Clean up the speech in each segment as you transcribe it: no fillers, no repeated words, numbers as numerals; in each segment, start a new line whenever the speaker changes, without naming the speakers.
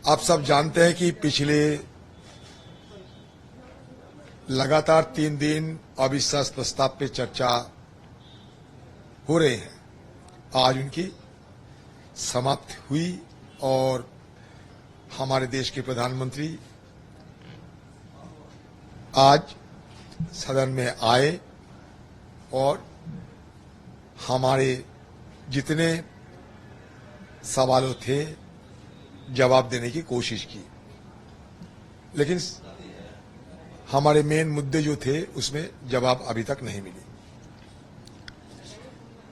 आप सब जानते हैं कि पिछले लगातार 3 दिन अविश्वास प्रस्ताव पे चर्चा हो रहे हैं। आज उनकी समाप्ति हुई और हमारे देश के प्रधानमंत्री आज सदन में आए और हमारे जितने सवालों थे जवाब देने की कोशिश की, लेकिन हमारे मेन मुद्दे जो थे उसमें जवाब अभी तक नहीं मिली।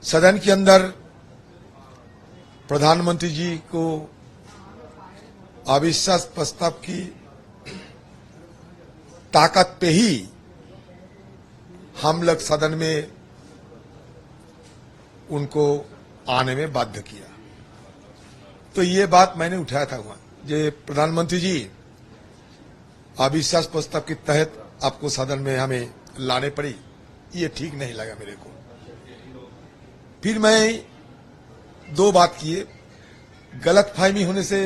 सदन के अंदर प्रधानमंत्री जी को अविश्वास प्रस्ताव की ताकत पे ही हम लोग सदन में उनको आने में बाध्य किया। तो ये बात मैंने उठाया था वहां, जे प्रधानमंत्री जी अविश्वास प्रस्ताव के तहत आपको सदन में हमें लाने पड़ी, ये ठीक नहीं लगा मेरे को। फिर मैं 2 बात किए। गलतफहमी होने से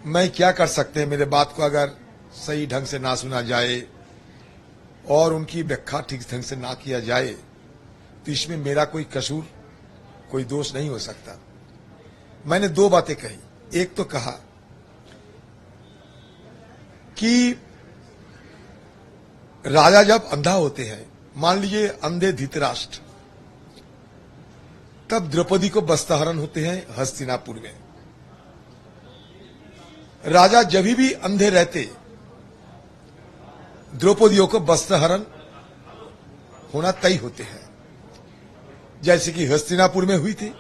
मैं क्या कर सकते हैं, मेरे बात को अगर सही ढंग से ना सुना जाए और उनकी व्याख्या ठीक ढंग से ना किया जाए तो इसमें मेरा कोई कसूर, कोई दोष नहीं हो सकता। मैंने 2 बातें कही। एक तो कहा कि राजा जब अंधा होते हैं, मान लीजिए अंधे धृतराष्ट्र, तब द्रौपदी को वस्त्रहरण होते हैं हस्तिनापुर में। राजा जब भी अंधे रहते, द्रौपदियों को वस्त्रहरण होना तय होते हैं, जैसे कि हस्तिनापुर में हुई थी,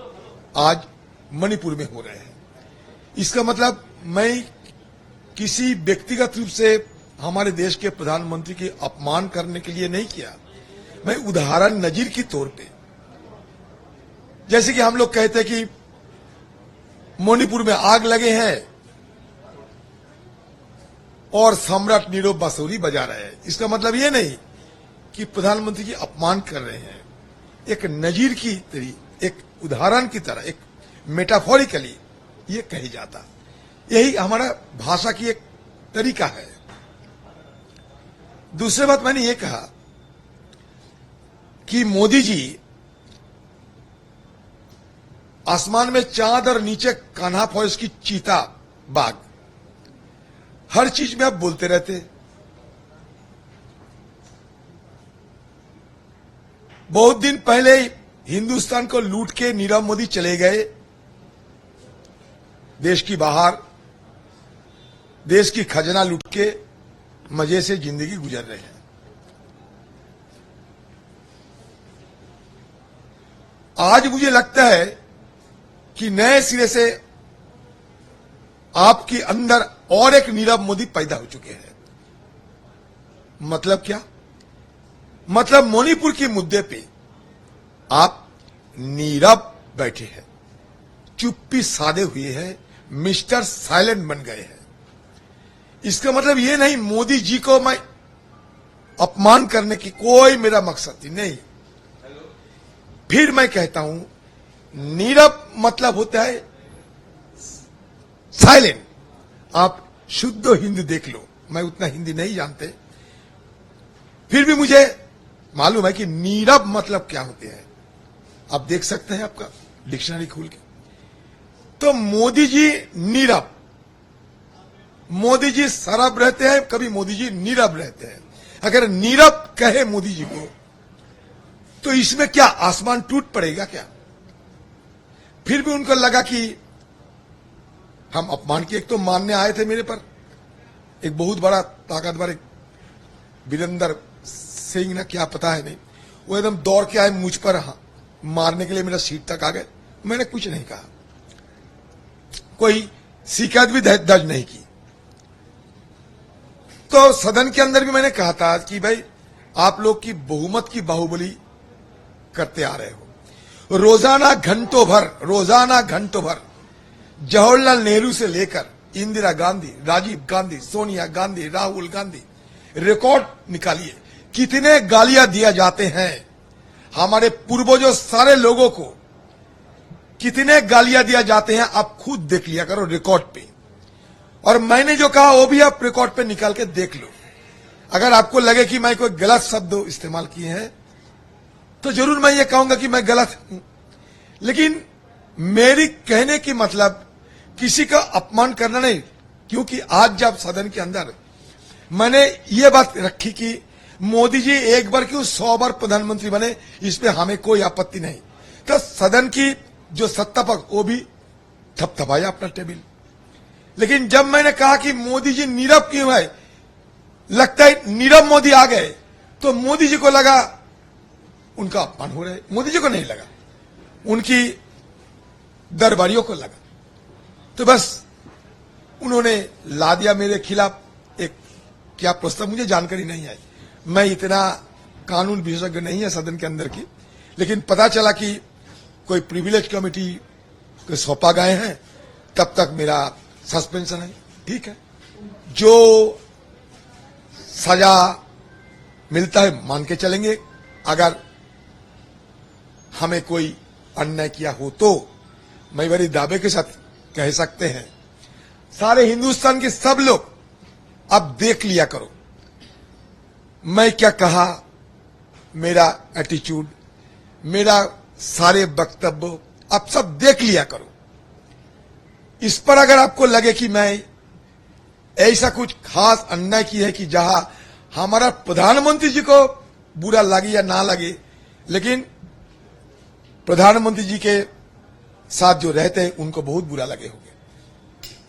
आज मणिपुर में हो रहे हैं। इसका मतलब मैं किसी व्यक्तिगत रूप से हमारे देश के प्रधानमंत्री के अपमान करने के लिए नहीं किया, मैं उदाहरण नजीर की तौर पे, जैसे कि हम लोग कहते हैं कि मणिपुर में आग लगे हैं और सम्राट नीरव बांसुरी बजा रहे हैं, इसका मतलब ये नहीं कि प्रधानमंत्री जी अपमान कर रहे हैं। एक नजीर की तरह, एक उदाहरण की तरह, एक मेटाफोरिकली ये कही जाता। यही हमारा भाषा की एक तरीका है। दूसरी बात मैंने ये कहा कि मोदी जी आसमान में चांद और नीचे कान्हा फौज की चीता बाघ, हर चीज में आप बोलते रहते। बहुत दिन पहले हिंदुस्तान को लूट के नीरव मोदी चले गए देश की बाहर, देश की खजाना लूट के मजे से जिंदगी गुजर रहे हैं। आज मुझे लगता है कि नए सिरे से आपके अंदर और एक नीरव मोदी पैदा हो चुके हैं। मतलब क्या? मतलब मणिपुर के मुद्दे पे आप नीरव बैठे हैं, चुप्पी साधे हुए हैं, मिस्टर साइलेंट बन गए हैं। इसका मतलब ये नहीं मोदी जी को मैं अपमान करने की कोई मेरा मकसद नहीं। फिर मैं कहता हूं, नीरव मतलब होता है साइलेंट। आप शुद्ध हिंदी देख लो, मैं उतना हिंदी नहीं जानते, फिर भी मुझे मालूम है कि नीरव मतलब क्या होते हैं। आप देख सकते हैं आपका डिक्शनरी खोल के। तो मोदी जी नीरव, मोदी जी सरब रहते हैं, कभी मोदी जी नीरव रहते हैं। अगर नीरव कहे मोदी जी को तो इसमें क्या आसमान टूट पड़ेगा क्या? फिर भी उनको लगा कि हम अपमान की, एक तो मानने आए थे मेरे पर, एक बहुत बड़ा ताकतवर वीरेंद्र सिंह ना क्या पता है नहीं, वो एकदम दौड़ के आए मुझ पर मारने के लिए, मेरा सीट तक आ गए। मैंने कुछ नहीं कहा, कोई शिकायत भी दर्ज नहीं की। तो सदन के अंदर भी मैंने कहा था कि भाई आप लोग की बहुमत की बाहुबली करते आ रहे हो। रोजाना घंटों भर जवाहरलाल नेहरू से लेकर इंदिरा गांधी, राजीव गांधी, सोनिया गांधी, राहुल गांधी, रिकॉर्ड निकालिए कितने गालियां दिया जाते हैं हमारे पूर्वजों सारे लोगों को। कितने गालियां दिया जाते हैं आप खुद देख लिया करो रिकॉर्ड पे, और मैंने जो कहा वो भी आप रिकॉर्ड पे निकाल के देख लो। अगर आपको लगे कि मैं कोई गलत शब्द इस्तेमाल किए हैं तो जरूर मैं ये कहूंगा कि मैं गलत हूं, लेकिन मेरी कहने की मतलब किसी का अपमान करना नहीं। क्योंकि आज जब सदन के अंदर मैंने ये बात रखी कि मोदी जी एक बार क्यों 100 बार प्रधानमंत्री बने, इसमें हमें कोई आपत्ति नहीं, तो सदन की जो सत्ता पक्ष वो भी थपथपाया अपना टेबल। लेकिन जब मैंने कहा कि मोदी जी नीरव क्यों है, लगता है नीरव मोदी आ गए, तो मोदी जी को लगा उनका अपमान हो रहा है। मोदी जी को नहीं लगा, उनकी दरबारियों को लगा, तो बस उन्होंने ला दिया मेरे खिलाफ एक क्या प्रस्ताव, मुझे जानकारी नहीं है, मैं इतना कानून विशेषज्ञ नहीं है सदन के अंदर की, लेकिन पता चला कि कोई प्रिविलेज कमेटी को सौंपा गए हैं, तब तक मेरा सस्पेंशन है। ठीक है, जो सजा मिलता है मान के चलेंगे। अगर हमें कोई अन्याय किया हो तो मैं बड़ी दावे के साथ कह सकते हैं, सारे हिंदुस्तान के सब लोग अब देख लिया करो मैं क्या कहा, मेरा एटीट्यूड, मेरा सारे वक्तव्य आप सब देख लिया करो। इस पर अगर आपको लगे कि मैं ऐसा कुछ खास अन्याय की है कि जहां हमारा प्रधानमंत्री जी को बुरा लगे या ना लगे, लेकिन प्रधानमंत्री जी के साथ जो रहते हैं उनको बहुत बुरा लगे होंगे,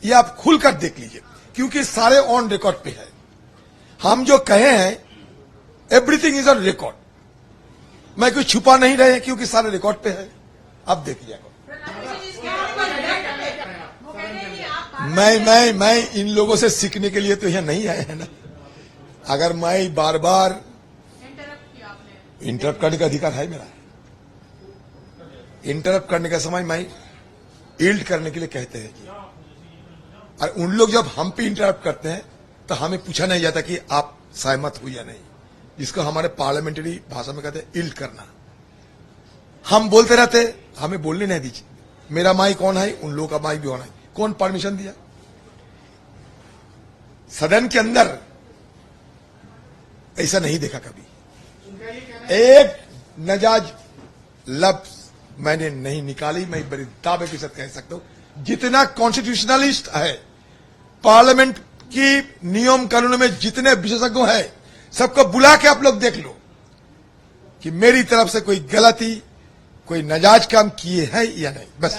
ये आप खुलकर देख लीजिए, क्योंकि सारे ऑन रिकॉर्ड पे है। हम जो कहे हैं एवरीथिंग इज ऑन रिकॉर्ड, मैं कुछ छुपा नहीं रहे क्योंकि सारे रिकॉर्ड पे है, अब देख लिया। मैं इन लोगों से सीखने के लिए तो यहां नहीं आए हैं ना। अगर मैं बार बार इंटरप्ट करने का अधिकार है मेरा, इंटरप्ट करने का समय मैं यील्ड करने के लिए कहते हैं कि, और उन लोग जब हम पे इंटरप्ट करते हैं तो हमें पूछा नहीं जाता कि आप सहमत हो या नहीं, जिसको हमारे पार्लियामेंट्री भाषा में कहते हैं यील्ड करना। हम बोलते रहते, हमें बोलने नहीं दीजिए, मेरा माई कौन है, उन लोगों का माई भी होना है, कौन परमिशन दिया। सदन के अंदर ऐसा नहीं देखा कभी, एक नजायज लफ्ज मैंने नहीं निकाली। मैं बड़े दावे के साथ कह सकता हूं, जितना कॉन्स्टिट्यूशनलिस्ट है, पार्लियामेंट की नियम कानून में जितने विशेषज्ञ हैं, सबको बुला के आप लोग देख लो कि मेरी तरफ से कोई गलती, कोई नाजायज काम किए है या नहीं, बस।